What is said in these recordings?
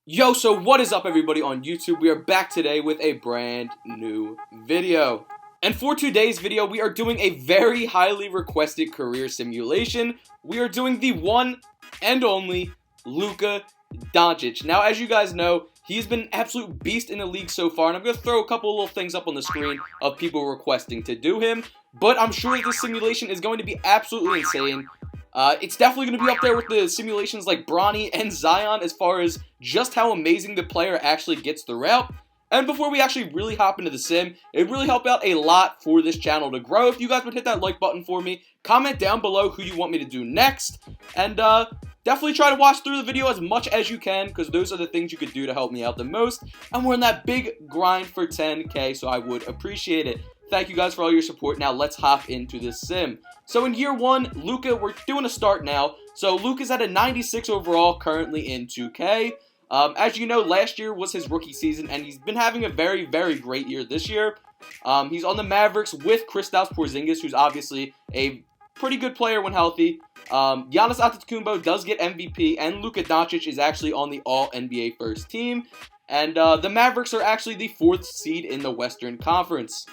Yo, so what is up everybody on YouTube? We are back today with a brand new video. And for today's video, we are doing a very highly requested career simulation. We are doing the one and only Luka Doncic. Now, as you guys know, he's been an absolute beast in the league so far, and I'm going to throw a couple little things up on the screen of people requesting to do him. But I'm sure that this simulation is going to be absolutely insane. It's definitely going to be up there with the simulations like Bronny and Zion as far as just how amazing the player actually gets throughout. And before we actually really hop into the sim, it really helped out a lot for this channel to grow. If you guys would hit that like button for me, comment down below who you want me to do next, and definitely try to watch through the video as much as you can, because those are the things you could do to help me out the most. And we're in that big grind for 10K, so I would appreciate it. Thank you guys for all your support. Now let's hop into this sim. So in year one, Luka, we're doing a start now. So Luka's at a 96 overall currently in 2K. As you know, last year was his rookie season, and he's been having a very, very great year this year. He's on the Mavericks with Kristaps Porzingis, who's obviously a pretty good player when healthy. Giannis Antetokounmpo does get MVP, and Luka Doncic is actually on the All-NBA first team. And the Mavericks are actually the 4th seed in the Western Conference.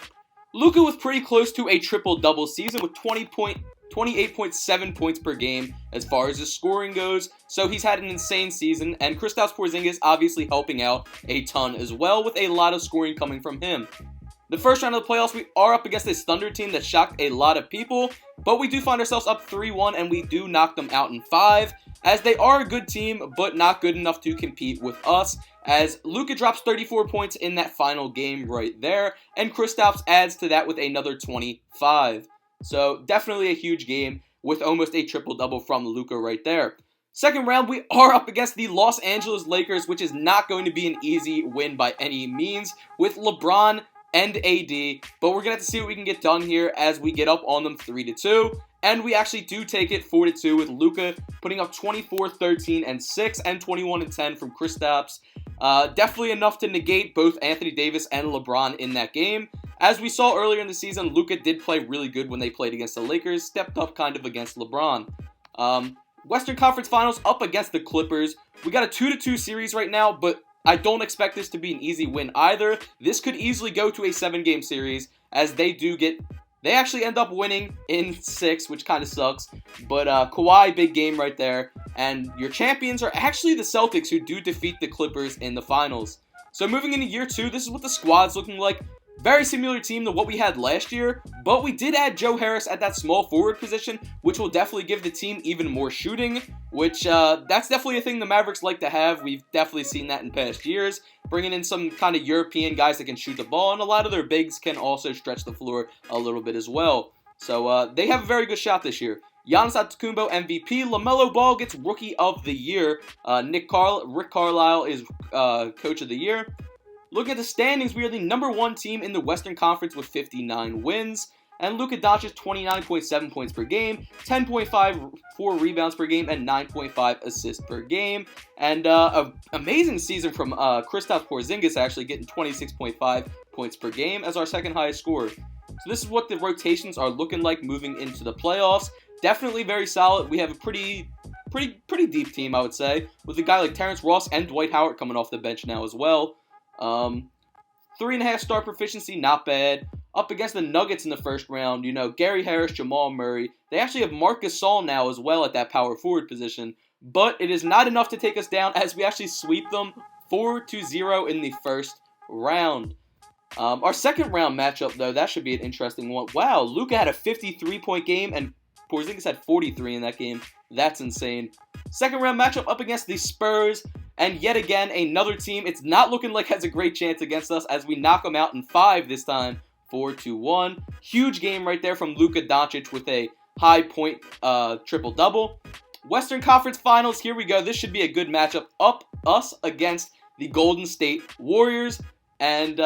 Luka was pretty close to a triple-double season with 28.7 points per game as far as his scoring goes, so he's had an insane season, and Kristaps Porzingis obviously helping out a ton as well, with a lot of scoring coming from him. The first round of the playoffs, we are up against this Thunder team that shocked a lot of people, but we do find ourselves up 3-1, and we do knock them out in 5, as they are a good team, but not good enough to compete with us, as Luka drops 34 points in that final game right there, and Kristaps adds to that with another 25. So definitely a huge game with almost a triple-double from Luka right there. Second round, we are up against the Los Angeles Lakers, which is not going to be an easy win by any means, with LeBron and AD, but we're going to have to see what we can get done here as we get up on them 3-2. And we actually do take it 4-2 with Luka putting up 24, 13, and 6, and 21 and 10 from Kristaps. Definitely enough to negate both Anthony Davis and LeBron in that game. As we saw earlier in the season, Luka did play really good when they played against the Lakers, stepped up kind of against LeBron. Western Conference Finals up against the Clippers. We got a 2-2 series right now, but I don't expect this to be an easy win either. This could easily go to a 7-game series, as they actually end up winning in 6, which kind of sucks. But Kawhi, big game right there. And your champions are actually the Celtics, who do defeat the Clippers in the finals. So moving into year 2, this is what the squad's looking like. Very similar team to what we had last year, but we did add Joe Harris at that small forward position, which will definitely give the team even more shooting, which that's definitely a thing the Mavericks like to have. We've definitely seen that in past years, bringing in some kind of European guys that can shoot the ball, and a lot of their bigs can also stretch the floor a little bit as well. So they have a very good shot this year. Giannis Antetokounmpo MVP, LaMelo Ball gets Rookie of the Year, Rick Carlisle is Coach of the Year. Looking at the standings, we are the number 1 team in the Western Conference with 59 wins. And Luka Doncic 29.7 points per game, 10.54 rebounds per game, and 9.5 assists per game. And an amazing season from Kristaps Porzingis, actually getting 26.5 points per game as our second highest scorer. So this is what the rotations are looking like moving into the playoffs. Definitely very solid. We have a pretty deep team, I would say, with a guy like Terrence Ross and Dwight Howard coming off the bench now as well. 3.5 star proficiency, not bad. Up against the Nuggets in the first round, you know, Gary Harris, Jamal Murray. They actually have Marc Gasol now as well at that power forward position. But it is not enough to take us down, as we actually sweep them 4-0 in the first round. Our second round matchup, though, that should be an interesting one. Wow, Luka had a 53-point game, and Porzingis had 43 in that game. That's insane. Second round matchup up against the Spurs. And yet again, another team, it's not looking like has a great chance against us, as we knock them out in 5 this time, 4-1. Huge game right there from Luka Doncic with a high point triple-double. Western Conference Finals, here we go. This should be a good matchup. Us against the Golden State Warriors. And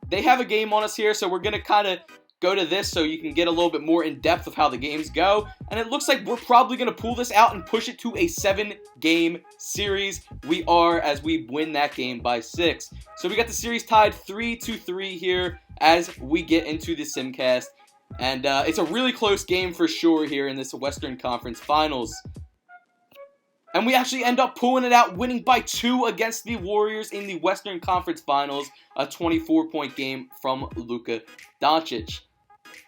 they have a game on us here, so we're going to kind of go to this so you can get a little bit more in depth of how the games go. And it looks like we're probably going to pull this out and push it to a 7-game series. We are, as we win that game by 6. So we got the series tied 3-3 here as we get into the Simcast. And it's a really close game for sure here in this Western Conference Finals. And we actually end up pulling it out, winning by 2 against the Warriors in the Western Conference Finals. A 24-point game from Luka Doncic.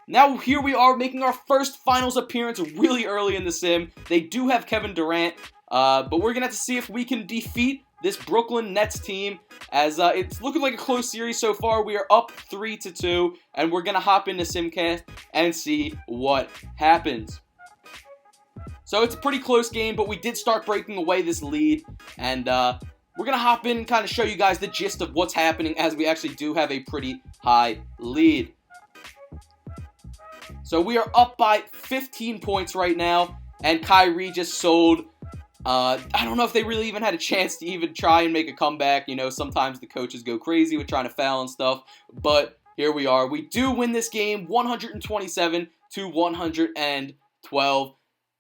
Now here we are making our first finals appearance really early in the sim. They do have Kevin Durant, but we're going to have to see if we can defeat this Brooklyn Nets team, as it's looking like a close series so far. We are up 3-2, and we're going to hop into Simcast and see what happens. So it's a pretty close game, but we did start breaking away this lead, and we're going to hop in and kind of show you guys the gist of what's happening, as we actually do have a pretty high lead. So we are up by 15 points right now, and Kyrie just sold. I don't know if they really even had a chance to even try and make a comeback. You know, sometimes the coaches go crazy with trying to foul and stuff, but here we are. We do win this game 127-112.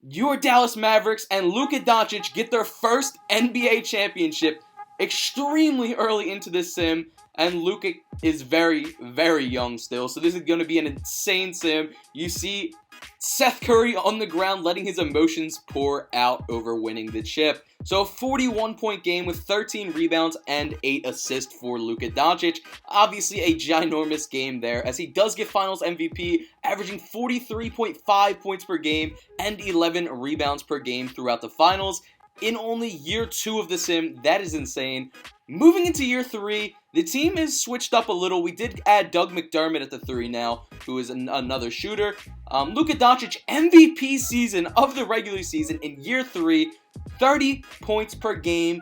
Your Dallas Mavericks and Luka Doncic get their first NBA championship extremely early into this sim, and Luka is very, very young still, so this is going to be an insane sim. You see Seth Curry on the ground letting his emotions pour out over winning the chip. So a 41-point game with 13 rebounds and 8 assists for Luka Doncic. Obviously a ginormous game there, as he does get Finals MVP, averaging 43.5 points per game and 11 rebounds per game throughout the Finals. In only year 2 of the sim, that is insane. Moving into year 3, the team is switched up a little. We did add Doug McDermott at the 3 now, who is another shooter. Luka Doncic, MVP season of the regular season in year 3, 30 points per game,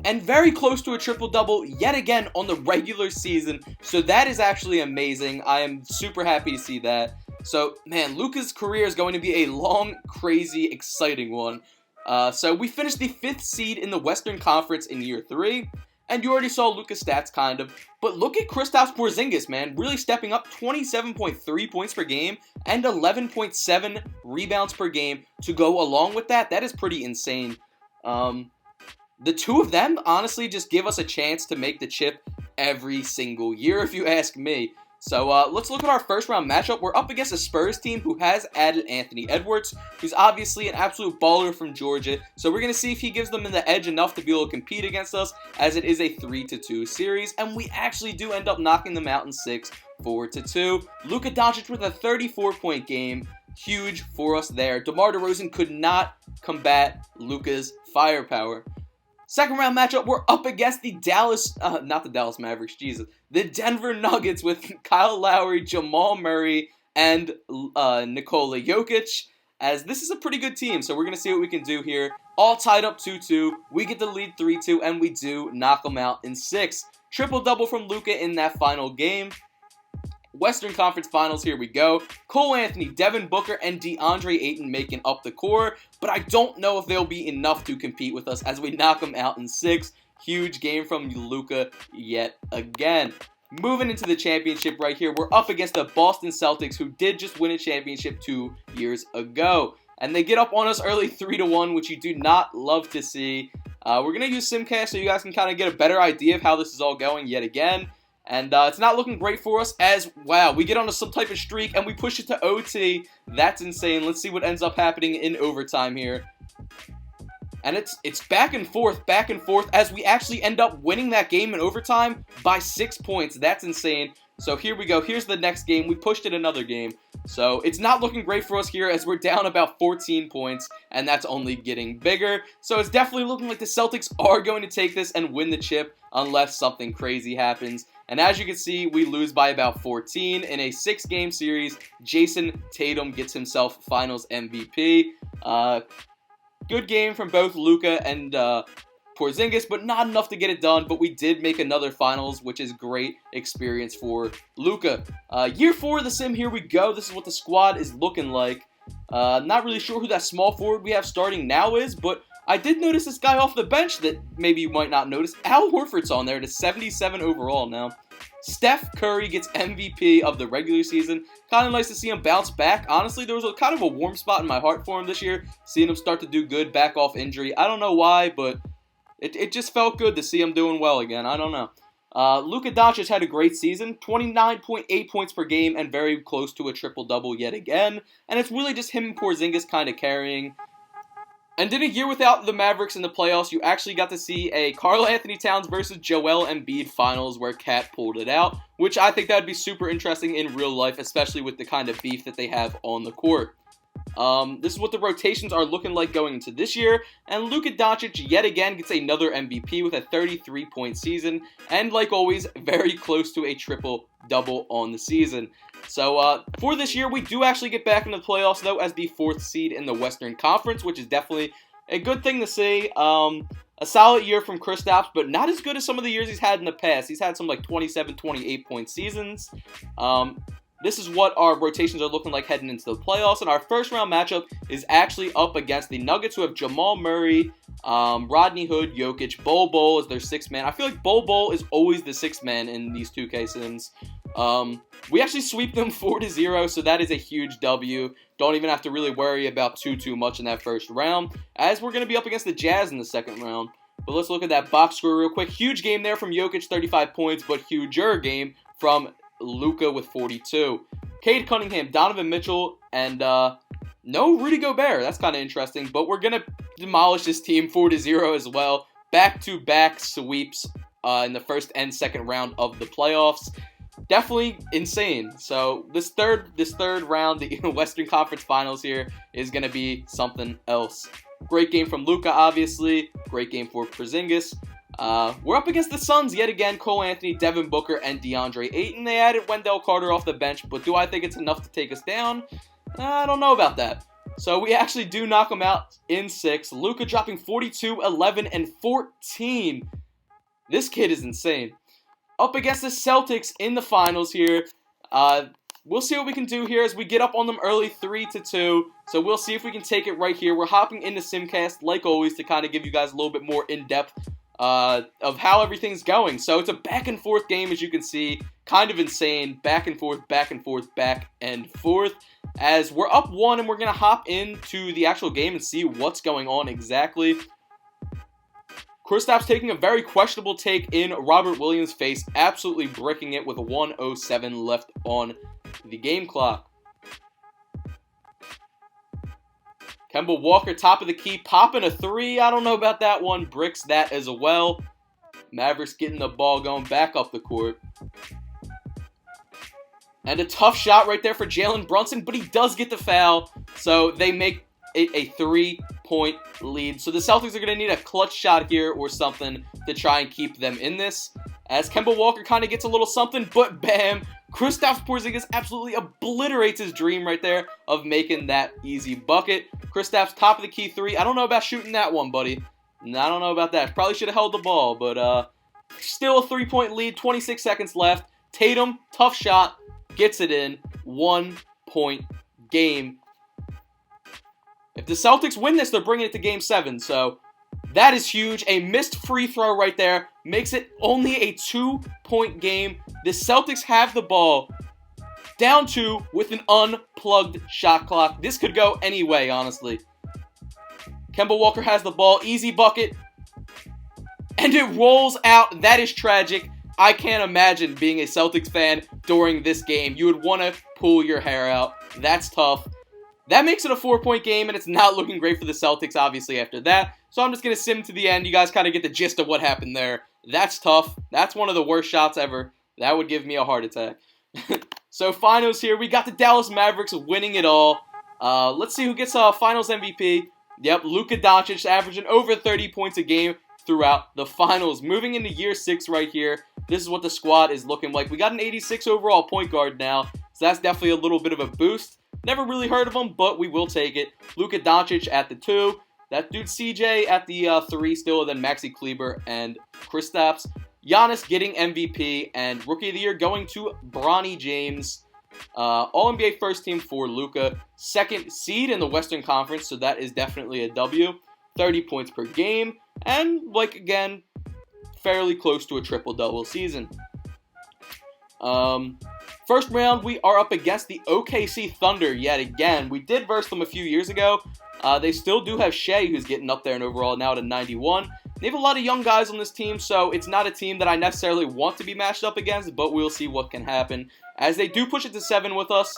and very close to a triple-double yet again on the regular season. So that is actually amazing. I am super happy to see that. So, man, Luka's career is going to be a long, crazy, exciting one. So we finished the 5th seed in the Western Conference in year 3. And you already saw Luka's stats, kind of. But look at Kristaps Porzingis, man. Really stepping up, 27.3 points per game and 11.7 rebounds per game to go along with that. That is pretty insane. The two of them, honestly, just give us a chance to make the chip every single year, if you ask me. So let's look at our first round matchup. We're up against a Spurs team who has added Anthony Edwards, who's obviously an absolute baller from Georgia. So we're going to see if he gives them the edge enough to be able to compete against us, as it is a 3-2 series. And we actually do end up knocking them out in 6, 4-2. Luka Doncic with a 34-point game. Huge for us there. DeMar DeRozan could not combat Luka's firepower. Second round matchup, we're up against the not the Dallas Mavericks, Jesus. The Denver Nuggets with Kyle Lowry, Jamal Murray, and Nikola Jokic, as this is a pretty good team, so we're going to see what we can do here. All tied up 2-2, we get the lead 3-2, and we do knock them out in 6. Triple-double from Luka in that final game. Western Conference Finals, here we go. Cole Anthony, Devin Booker, and DeAndre Ayton making up the core, but I don't know if they'll be enough to compete with us as we knock them out in 6. Huge game from Luka yet again. Moving into the championship right here, we're up against the Boston Celtics, who did just win a championship 2 years ago. And they get up on us early 3-1, which you do not love to see. We're going to use Simcast so you guys can kind of get a better idea of how this is all going yet again. And it's not looking great for us, as, wow, we get on some type of streak and we push it to OT. That's insane. Let's see what ends up happening in overtime here. And it's back and forth, as we actually end up winning that game in overtime by 6 points. That's insane. So here we go. Here's the next game. We pushed it another game. So it's not looking great for us here, as we're down about 14 points, and that's only getting bigger. So it's definitely looking like the Celtics are going to take this and win the chip unless something crazy happens. And as you can see, we lose by about 14 in a 6-game series. Jason Tatum gets himself Finals MVP. Good game from both Luka and Porzingis, but not enough to get it done. But we did make another Finals, which is great experience for Luka. Year 4 of the sim, here we go. This is what the squad is looking like. Not really sure who that small forward we have starting now is, but I did notice this guy off the bench that maybe you might not notice. Al Horford's on there to 77 overall now. Steph Curry gets MVP of the regular season. Kind of nice to see him bounce back. Honestly, there was kind of a warm spot in my heart for him this year. Seeing him start to do good back off injury. I don't know why, but it just felt good to see him doing well again. I don't know. Luka Doncic had a great season, 29.8 points per game and very close to a triple-double yet again. And it's really just him and Porzingis kind of carrying. And in a year without the Mavericks in the playoffs, you actually got to see a Karl-Anthony Towns versus Joel Embiid finals where Cat pulled it out, which I think that would be super interesting in real life, especially with the kind of beef that they have on the court. This is what the rotations are looking like going into this year, and Luka Doncic yet again gets another MVP with a 33-point season, and like always, very close to a triple-double on the season. So, for this year, we do actually get back into the playoffs, though, as the 4th seed in the Western Conference, which is definitely a good thing to see. A solid year from Kristaps, but not as good as some of the years he's had in the past. He's had some, 27, 28-point seasons. This is what our rotations are looking like heading into the playoffs, and our first-round matchup is actually up against the Nuggets, who have Jamal Murray, Rodney Hood, Jokic. Bol is their 6th man. I feel like Bol is always the 6th man in these 2K sims. We actually sweep them 4-0, so that is a huge W. Don't even have to really worry about too much in that first round, as we're going to be up against the Jazz in the second round. But let's look at that box score real quick. Huge game there from Jokic, 35 points, but huger game from Luka with 42. Cade Cunningham, Donovan Mitchell, and no Rudy Gobert. That's kind of interesting, but we're going to demolish this team 4-0 as well. Back-to-back sweeps in the first and second round of the playoffs. Definitely insane. So this third round, the Western Conference Finals here, is going to be something else. Great game from Luka, obviously. Great game for Porzingis. We're up against the Suns yet again. Cole Anthony, Devin Booker, and DeAndre Ayton. They added Wendell Carter off the bench, but do I think it's enough to take us down? I don't know about that. So we actually do knock them out in 6. Luka dropping 42, 11, and 14. This kid is insane. Up against the Celtics in the finals here. We'll see what we can do here as we get up on them early 3-2. So we'll see if we can take it right here. We're hopping into Simcast, like always, to kind of give you guys a little bit more in-depth of how everything's going. So it's a back-and-forth game, as you can see. Kind of insane. Back and forth, back and forth, back and forth. As we're up 1, and we're going to hop into the actual game and see what's going on exactly. Kristaps taking a very questionable take in Robert Williams' face, absolutely bricking it with 1:07 left on the game clock. Kemba Walker, top of the key, popping a 3. I don't know about that one. Bricks that as well. Mavericks getting the ball going back up the court. And a tough shot right there for Jalen Brunson, but he does get the foul, so they make a 3-point lead. So the Celtics are going to need a clutch shot here or something to try and keep them in this. As Kemba Walker kind of gets a little something, but bam, Kristaps Porzingis absolutely obliterates his dream right there of making that easy bucket. Kristaps top of the key 3. I don't know about shooting that one, buddy. I don't know about that. Probably should have held the ball, but still a 3-point lead. 26 seconds left. Tatum, tough shot, gets it in. 1-point game. If the Celtics win this, they're bringing it to Game 7, so that is huge. A missed free throw right there makes it only a 2-point game. The Celtics have the ball down 2 with an unplugged shot clock. This could go any way, honestly. Kemba Walker has the ball. Easy bucket. And it rolls out. That is tragic. I can't imagine being a Celtics fan during this game. You would want to pull your hair out. That's tough. That makes it a 4-point game, and it's not looking great for the Celtics, obviously, after that. So I'm just going to sim to the end. You guys kind of get the gist of what happened there. That's tough. That's one of the worst shots ever. That would give me a heart attack. So finals here. We got the Dallas Mavericks winning it all. Let's see who gets finals MVP. Yep, Luka Doncic averaging over 30 points a game throughout the finals. Moving into year 6 right here. This is what the squad is looking like. We got an 86 overall point guard now, so that's definitely a little bit of a boost. Never really heard of him, but we will take it. Luka Doncic at the 2. That dude CJ at the 3 still, then Maxi Kleber and Kristaps. Giannis getting MVP, and Rookie of the Year going to Bronny James. All-NBA first team for Luka. 2nd seed in the Western Conference, so that is definitely a W. 30 points per game, and, again, fairly close to a triple-double season. First round, we are up against the OKC Thunder yet again. We did verse them a few years ago. They still do have Shea, who's getting up there in overall now to 91. They have a lot of young guys on this team, so it's not a team that I necessarily want to be matched up against, but we'll see what can happen. As they do push it to 7 with us.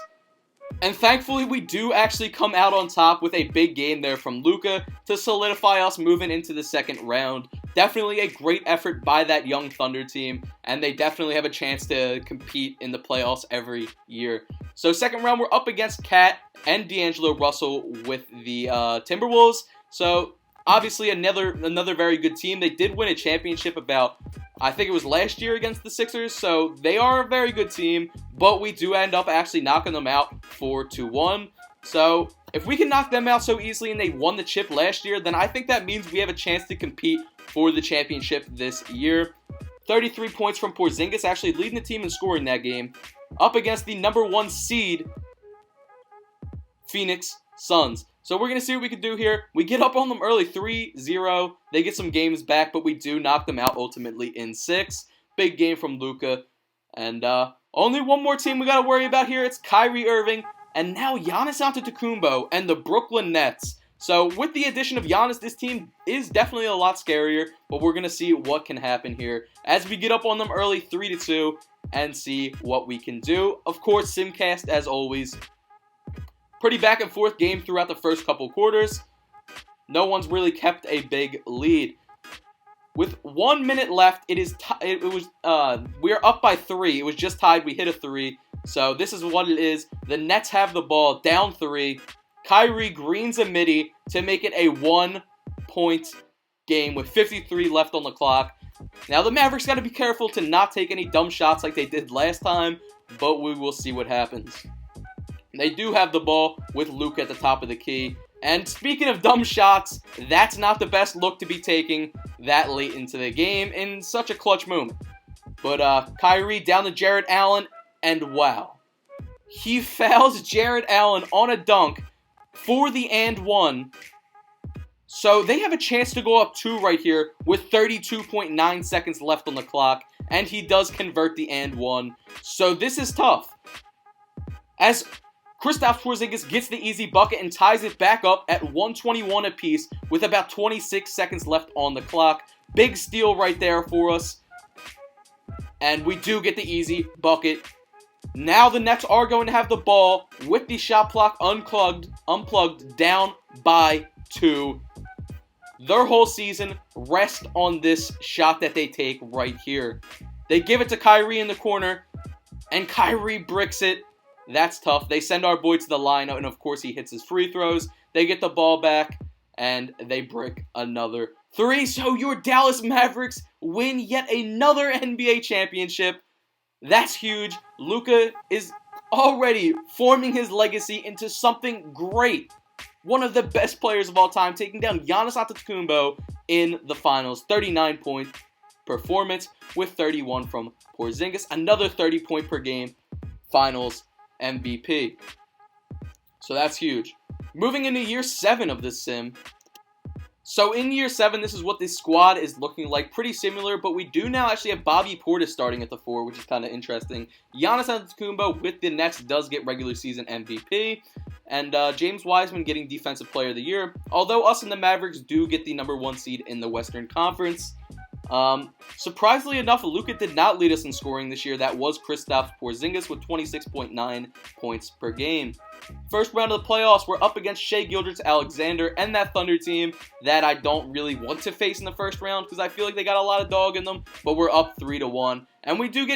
And thankfully, we do actually come out on top with a big game there from Luka to solidify us moving into the second round. Definitely a great effort by that young Thunder team, and they definitely have a chance to compete in the playoffs every year. So second round, we're up against Cat and D'Angelo Russell with the Timberwolves. So obviously another very good team. They did win a championship about, I think it was last year against the Sixers, so they are a very good team, but we do end up actually knocking them out 4-1. So if we can knock them out so easily and they won the chip last year, then I think that means we have a chance to compete for the championship this year. 33 points from Porzingis, actually leading the team in scoring that game, up against the number 1 seed Phoenix Suns. So we're going to see what we can do here. We get up on them early, 3-0. They get some games back, but we do knock them out ultimately in 6. Big game from Luka. And only one more team we got to worry about here. It's Kyrie Irving and now Giannis Antetokounmpo and the Brooklyn Nets. So with the addition of Giannis, this team is definitely a lot scarier, but we're going to see what can happen here as we get up on them early, 3-2, and see what we can do. Of course, Simcast, as always. Pretty back and forth game throughout the first couple quarters. No one's really kept a big lead. With 1 minute left, we're up by 3. It was just tied. We hit a 3. So this is what it is. The Nets have the ball, down 3. Kyrie greens a midi to make it a 1-point game with 53 left on the clock. Now the Mavericks got to be careful to not take any dumb shots like they did last time, but we will see what happens. They do have the ball with Luke at the top of the key. And speaking of dumb shots, that's not the best look to be taking that late into the game in such a clutch moment. But Kyrie down to Jarrett Allen, and wow. He fouls Jarrett Allen on a dunk for the and one. So they have a chance to go up 2 right here with 32.9 seconds left on the clock. And he does convert the and one. So this is tough. As Kristaps Porzingis gets the easy bucket and ties it back up at 121 apiece with about 26 seconds left on the clock. Big steal right there for us. And we do get the easy bucket. Now the Nets are going to have the ball with the shot clock unplugged down by 2. Their whole season rests on this shot that they take right here. They give it to Kyrie in the corner, and Kyrie bricks it. That's tough. They send our boy to the line, and of course he hits his free throws. They get the ball back, and they brick another 3. So your Dallas Mavericks win yet another NBA championship. That's huge. Luka is already forming his legacy into something great. One of the best players of all time, taking down Giannis Antetokounmpo in the finals. 39-point performance with 31 from Porzingis. Another 30-point per game finals MVP. So that's huge. Moving into year 7 of this sim. So in year 7, this is what this squad is looking like. Pretty similar, but we do now actually have Bobby Portis starting at the 4, which is kind of interesting. Giannis Antetokounmpo with the Nets does get regular season MVP. And James Wiseman getting Defensive Player of the Year. Although us and the Mavericks do get the number 1 seed in the Western Conference. Surprisingly enough, Luka did not lead us in scoring this year. That was Kristaps Porzingis with 26.9 points per game. First round of the playoffs, we're up against Shai Gilgeous-Alexander and that Thunder team that I don't really want to face in the first round because I feel like they got a lot of dog in them, but we're up 3-1. And we do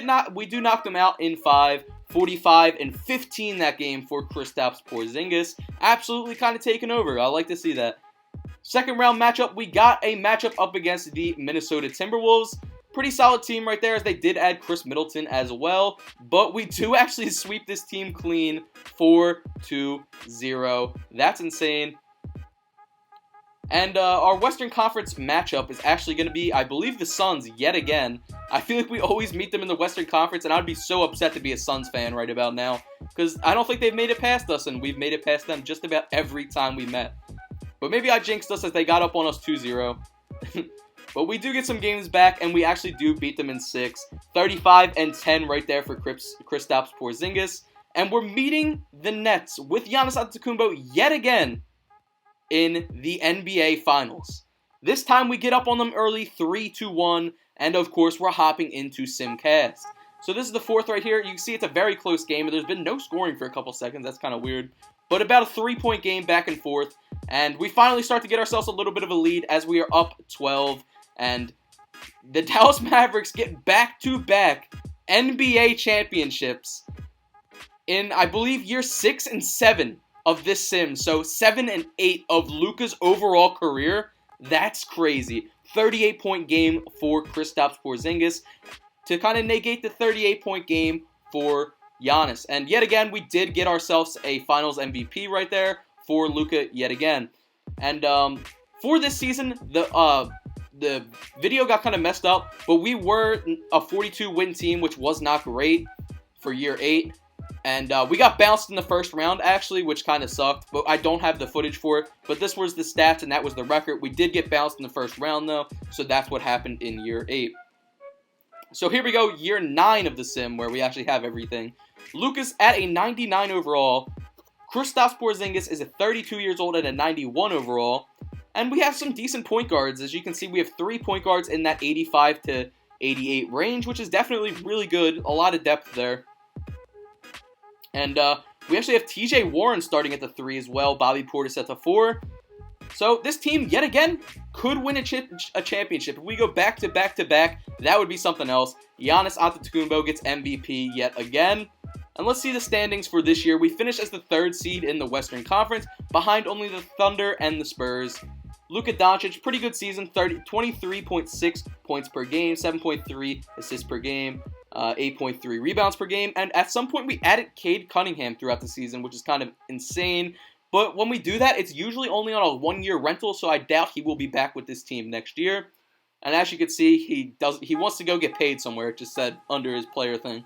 knock them out in 5, 45 and 15 that game for Kristaps Porzingis. Absolutely kind of taken over. I like to see that. Second round matchup, we got a matchup up against the Minnesota Timberwolves. Pretty solid team right there as they did add Chris Middleton as well. But we do actually sweep this team clean 4-0. That's insane. And our Western Conference matchup is actually going to be, I believe, the Suns yet again. I feel like we always meet them in the Western Conference, and I'd be so upset to be a Suns fan right about now. Because I don't think they've made it past us, and we've made it past them just about every time we met. But maybe I jinxed us as they got up on us 2-0. But we do get some games back, and we actually do beat them in 6. 35-10 right there for Kristaps Porzingis. And we're meeting the Nets with Giannis Antetokounmpo yet again in the NBA Finals. This time we get up on them early, 3-1, and of course we're hopping into Simcast. So this is the fourth right here. You can see it's a very close game. There's been no scoring for a couple seconds. That's kind of weird. But about a 3-point game back and forth. And we finally start to get ourselves a little bit of a lead as we are up 12. And the Dallas Mavericks get back-to-back NBA championships in, I believe, year 6 and 7 of this sim. So 7 and 8 of Luka's overall career. That's crazy. 38-point game for Kristaps Porzingis to kind of negate the 38-point game for Giannis. And yet again, we did get ourselves a Finals MVP right there for Luka yet again. And for this season, the video got kind of messed up, but we were a 42-win team, which was not great for year 8. And we got bounced in the first round, actually, which kind of sucked. But I don't have the footage for it. But this was the stats, and that was the record. We did get bounced in the first round, though. So that's what happened in year 8. So here we go, year 9 of the sim, where we actually have everything. Luka's at a 99 overall. Kristaps Porzingis is at 32 years old at a 91 overall. And we have some decent point guards. As you can see, we have 3 point guards in that 85 to 88 range, which is definitely really good. A lot of depth there. And we actually have TJ Warren starting at the 3 as well. Bobby Portis at the 4. So this team, yet again, could win a championship. If we go back to back to back, that would be something else. Giannis Antetokounmpo gets MVP yet again. And let's see the standings for this year. We finished as the 3rd seed in the Western Conference, behind only the Thunder and the Spurs. Luka Doncic, pretty good season, 23.6 points per game, 7.3 assists per game, 8.3 rebounds per game. And at some point, we added Cade Cunningham throughout the season, which is kind of insane. But when we do that, it's usually only on a 1-year rental, so I doubt he will be back with this team next year. And as you can see, he wants to go get paid somewhere. It just said under his player thing.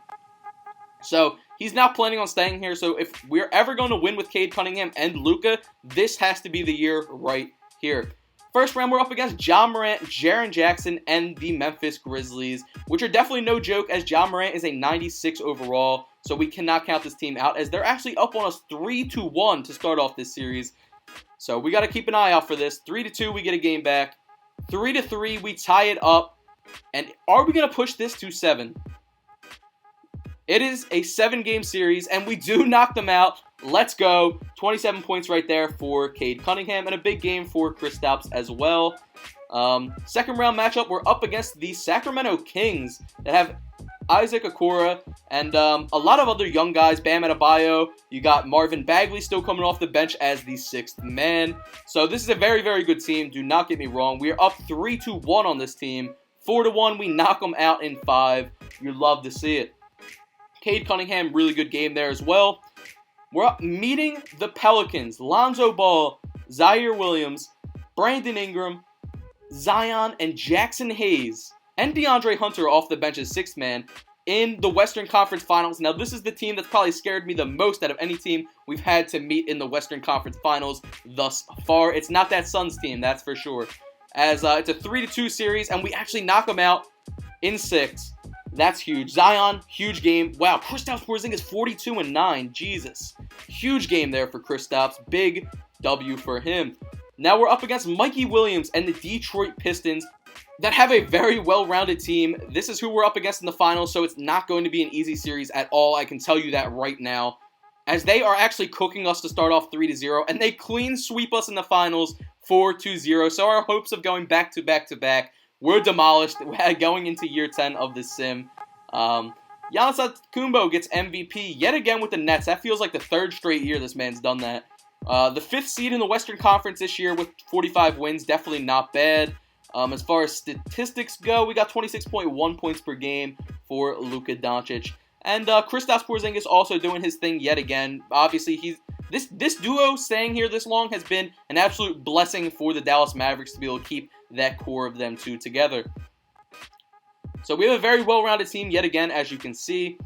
So he's not planning on staying here. So if we're ever going to win with Cade Cunningham and Luka, this has to be the year right here. First round, we're up against Ja Morant, Jaren Jackson, and the Memphis Grizzlies, which are definitely no joke, as Ja Morant is a 96 overall, so we cannot count this team out, as they're actually up on us 3-1 to start off this series. So we got to keep an eye out for this. 3-2, we get a game back. 3-3, we tie it up. And are we going to push this to 7? It is a 7-game series, and we do knock them out. Let's go. 27 points right there for Cade Cunningham, and a big game for Kristaps as well. Second round matchup, we're up against the Sacramento Kings that have Isaac Okoro and a lot of other young guys. Bam Adebayo. You got Marvin Bagley still coming off the bench as the 6th man. So this is a very, very good team. Do not get me wrong. We are up 3-1 on this team. 4-1, we knock them out in 5. You love to see it. Cade Cunningham, really good game there as well. We're up meeting the Pelicans. Lonzo Ball, Zaire Williams, Brandon Ingram, Zion, and Jackson Hayes, and DeAndre Hunter off the bench as 6th man in the Western Conference Finals. Now, this is the team that's probably scared me the most out of any team we've had to meet in the Western Conference Finals thus far. It's not that Suns team, that's for sure. As it's a 3-2 series, and we actually knock them out in 6. That's huge. Zion, huge game. Wow, Kristaps Porzingis 42-9. Jesus. Huge game there for Kristaps. Big W for him. Now we're up against Mikey Williams and the Detroit Pistons that have a very well-rounded team. This is who we're up against in the finals, so it's not going to be an easy series at all. I can tell you that right now, as they are actually cooking us to start off 3-0, and they clean sweep us in the finals 4-0. So our hopes of going back-to-back-to-back were demolished going into year 10 of this sim. Giannis Antetokounmpo gets MVP yet again with the Nets. That feels like the 3rd straight year this man's done that. The 5th seed in the Western Conference this year with 45 wins, definitely not bad. As far as statistics go, we got 26.1 points per game for Luka Doncic. And Kristaps Porzingis also doing his thing yet again. Obviously, this duo staying here this long has been an absolute blessing for the Dallas Mavericks to be able to keep that core of them two together. So we have a very well-rounded team yet again, as you can see.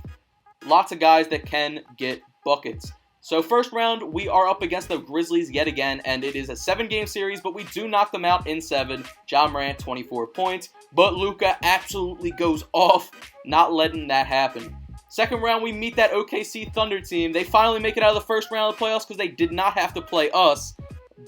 Lots of guys that can get buckets. So first round, we are up against the Grizzlies yet again, and it is a 7-game series, but we do knock them out in 7. Ja Morant, 24 points, but Luka absolutely goes off, not letting that happen. Second round, we meet that OKC Thunder team. They finally make it out of the first round of the playoffs because they did not have to play us,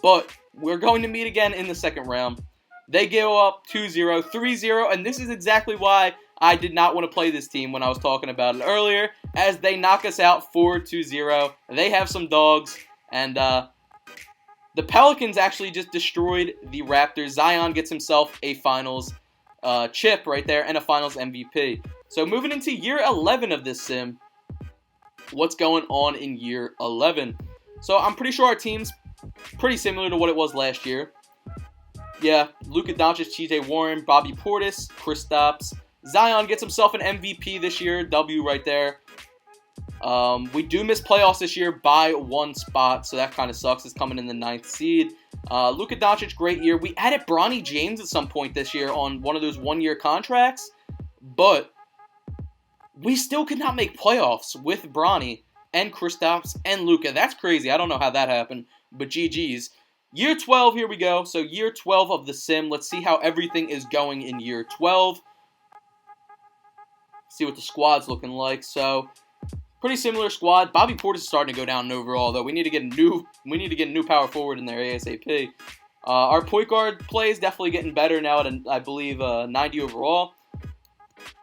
but we're going to meet again in the second round. They go up 2-0, 3-0, and this is exactly why I did not want to play this team when I was talking about it earlier, as they knock us out 4-0. They have some dogs, and the Pelicans actually just destroyed the Raptors. Zion gets himself a finals chip right there and a finals MVP. So moving into year 11 of this sim, what's going on in year 11? So I'm pretty sure our team's pretty similar to what it was last year. Yeah, Luka Doncic, T.J. Warren, Bobby Portis, Kristaps. Zion gets himself an MVP this year. W right there. We do miss playoffs this year by 1 spot, so that kind of sucks. It's coming in the 9th seed. Luka Doncic, great year. We added Bronny James at some point this year on one of those 1-year contracts, but we still could not make playoffs with Bronny and Kristaps and Luka. That's crazy. I don't know how that happened, but GG's. Year 12, here we go. So year 12 of the sim. Let's see how everything is going in year 12. See what the squad's looking like. So pretty similar squad. Bobby Portis is starting to go down overall, though. We need to get a new power forward in there ASAP. Our point guard play is definitely getting better now at, I believe, 90 overall.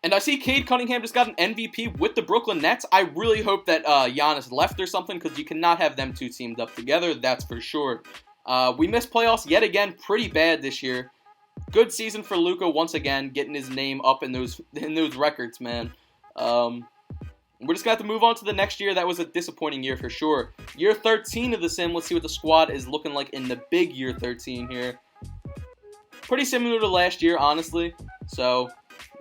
And I see Cade Cunningham just got an MVP with the Brooklyn Nets. I really hope that Giannis left or something, because you cannot have them two teamed up together. That's for sure. We missed playoffs yet again, pretty bad this year. Good season for Luka once again, getting his name up in those records, man. We're just going to have to move on to the next year. That was a disappointing year for sure. Year 13 of the sim. Let's see what the squad is looking like in the big year 13 here. Pretty similar to last year, honestly. So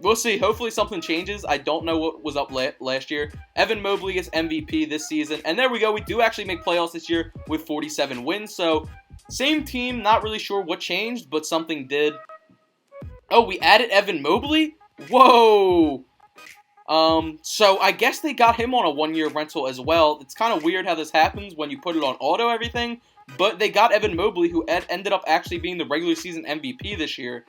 we'll see. Hopefully something changes. I don't know what was up last year. Evan Mobley gets MVP this season. And there we go. We do actually make playoffs this year with 47 wins. So same team. Not really sure what changed, but something did. Oh, we added Evan Mobley? Whoa! So I guess they got him on a 1-year rental as well. It's kind of weird how this happens when you put it on auto everything, but they got Evan Mobley, who ended up actually being the regular season MVP this year,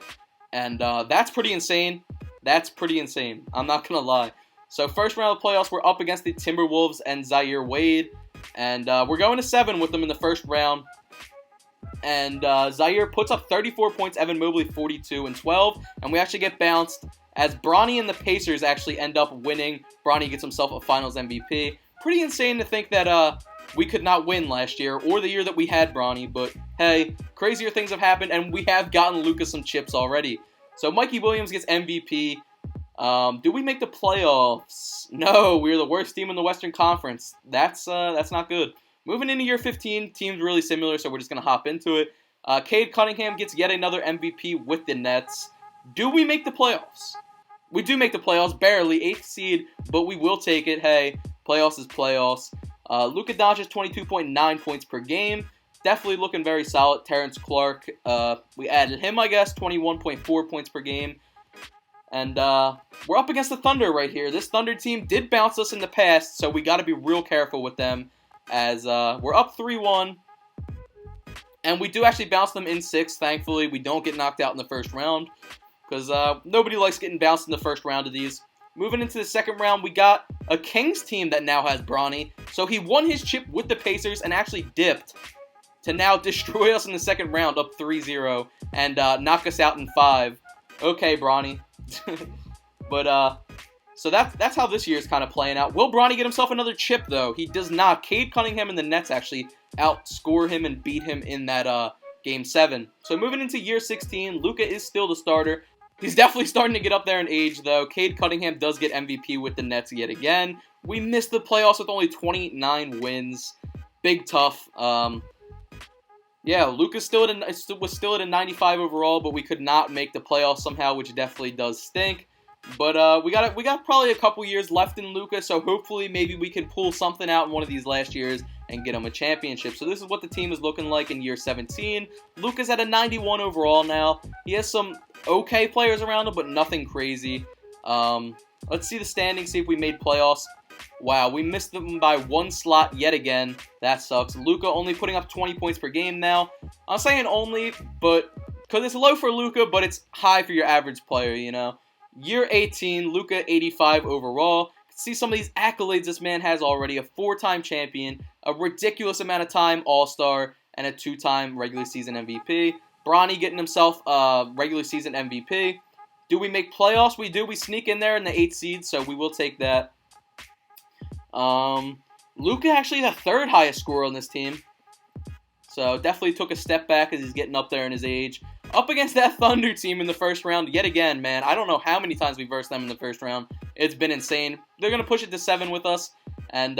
and that's pretty insane. That's pretty insane. I'm not gonna lie. So first round of playoffs, we're up against the Timberwolves and Zaire Wade, and we're going to 7 with them in the first round. And Zaire puts up 34 points, Evan Mobley 42 and 12, and we actually get bounced as Bronny and the Pacers actually end up winning. Bronny gets himself a finals MVP. Pretty insane to think that we could not win last year or the year that we had Bronny, but hey, crazier things have happened, and we have gotten Luka some chips already. So Mikey Williams gets MVP. Do we make the playoffs? No, we're the worst team in the Western Conference. That's not good. Moving into year 15, team's really similar, so we're just going to hop into it. Cade Cunningham gets yet another MVP with the Nets. Do we make the playoffs? We do make the playoffs, barely, 8th seed, but we will take it. Hey, playoffs is playoffs. Luka Doncic, 22.9 points per game. Definitely looking very solid. Terrence Clark, we added him, I guess, 21.4 points per game. And we're up against the Thunder right here. This Thunder team did bounce us in the past, so we got to be real careful with them, as we're up 3-1. And we do actually bounce them in 6, thankfully. We don't get knocked out in the first round, because nobody likes getting bounced in the first round of these. Moving into the second round, we got a Kings team that now has Bronny. So he won his chip with the Pacers and actually dipped to now destroy us in the second round, up 3-0, and knock us out in 5. Okay, Bronny. But, so that's how this year is kind of playing out. Will Bronny get himself another chip, though? He does not. Cade Cunningham and the Nets actually outscore him and beat him in that Game 7. So moving into year 16, Luka is still the starter. He's definitely starting to get up there in age, though. Cade Cunningham does get MVP with the Nets yet again. We missed the playoffs with only 29 wins. Big tough. Yeah, Luka was still at a 95 overall, but we could not make the playoffs somehow, which definitely does stink. But we got probably a couple years left in Luka, so hopefully maybe we can pull something out in one of these last years and get him a championship. So this is what the team is looking like in year 17. Luka's at a 91 overall now. He has some okay players around him, but nothing crazy. Let's see the standings, see if we made playoffs. Wow, we missed them by 1 slot yet again. That sucks. Luka only putting up 20 points per game now. I'm saying only, but because it's low for Luka, but it's high for your average player, you know. Year 18, Luka 85 overall. See some of these accolades this man has already. A 4-time champion, a ridiculous amount of time All-Star, and a 2-time regular season MVP. Bronny getting himself a regular season MVP. Do we make playoffs? We do. We sneak in there in the 8th seed, so we will take that. Luka actually the 3rd highest scorer on this team. So definitely took a step back as he's getting up there in his age. Up against that Thunder team in the first round yet again, man. I don't know how many times we versed them in the first round. It's been insane. They're going to push it to 7 with us. And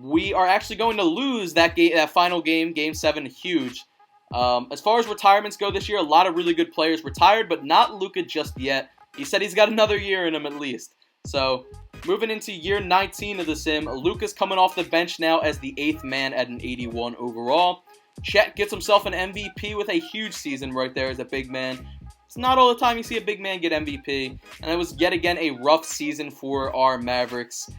we are actually going to lose that final game, Game 7, huge. As far as retirements go this year, a lot of really good players retired, but not Luka just yet. He said he's got another year in him at least. So, moving into year 19 of the sim, Luka's coming off the bench now as the 8th man at an 81 overall. Chet gets himself an MVP with a huge season right there as a big man. It's not all the time you see a big man get MVP. And it was yet again a rough season for our Mavericks.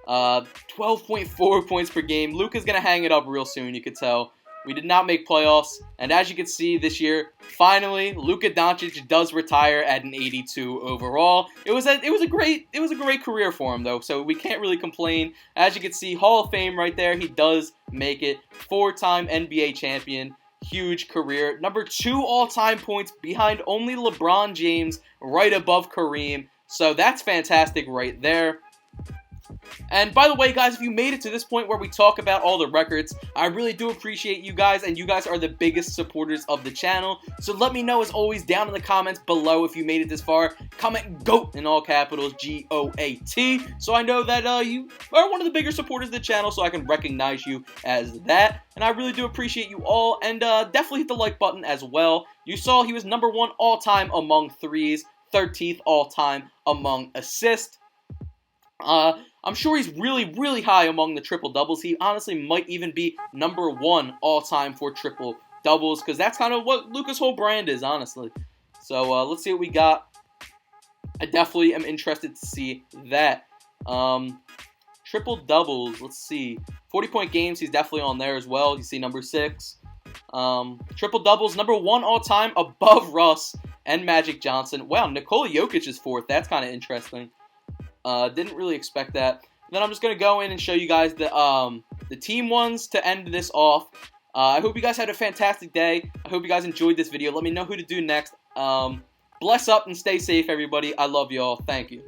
12.4 points per game. Luka's going to hang it up real soon, you could tell. We did not make playoffs, and as you can see this year, finally, Luka Doncic does retire at an 82 overall. It was a great career for him though, so we can't really complain. As you can see, Hall of Fame right there, he does make it. 4-time NBA champion, huge career. Number 2 all-time points behind only LeBron James, right above Kareem. So that's fantastic right there. And by the way, guys, if you made it to this point where we talk about all the records, I really do appreciate you guys, and you guys are the biggest supporters of the channel. So let me know, as always, down in the comments below if you made it this far. Comment GOAT in all capitals, G-O-A-T, so I know that you are one of the bigger supporters of the channel, so I can recognize you as that. And I really do appreciate you all, and definitely hit the like button as well. You saw he was number 1 all-time among threes, 13th all-time among assists. I'm sure he's really, really high among the triple-doubles. He honestly might even be number 1 all-time for triple-doubles, because that's kind of what Luka's whole brand is, honestly. So, let's see what we got. I definitely am interested to see that. Triple-doubles, let's see. 40-point games, he's definitely on there as well. You see number 6. Triple-doubles, number 1 all-time, above Russ and Magic Johnson. Wow, Nikola Jokic is 4th. That's kind of interesting. Didn't really expect that. Then I'm just going to go in and show you guys the team ones to end this off. I hope you guys had a fantastic day. I hope you guys enjoyed this video. Let me know who to do next. Bless up and stay safe, everybody. I love you all. Thank you.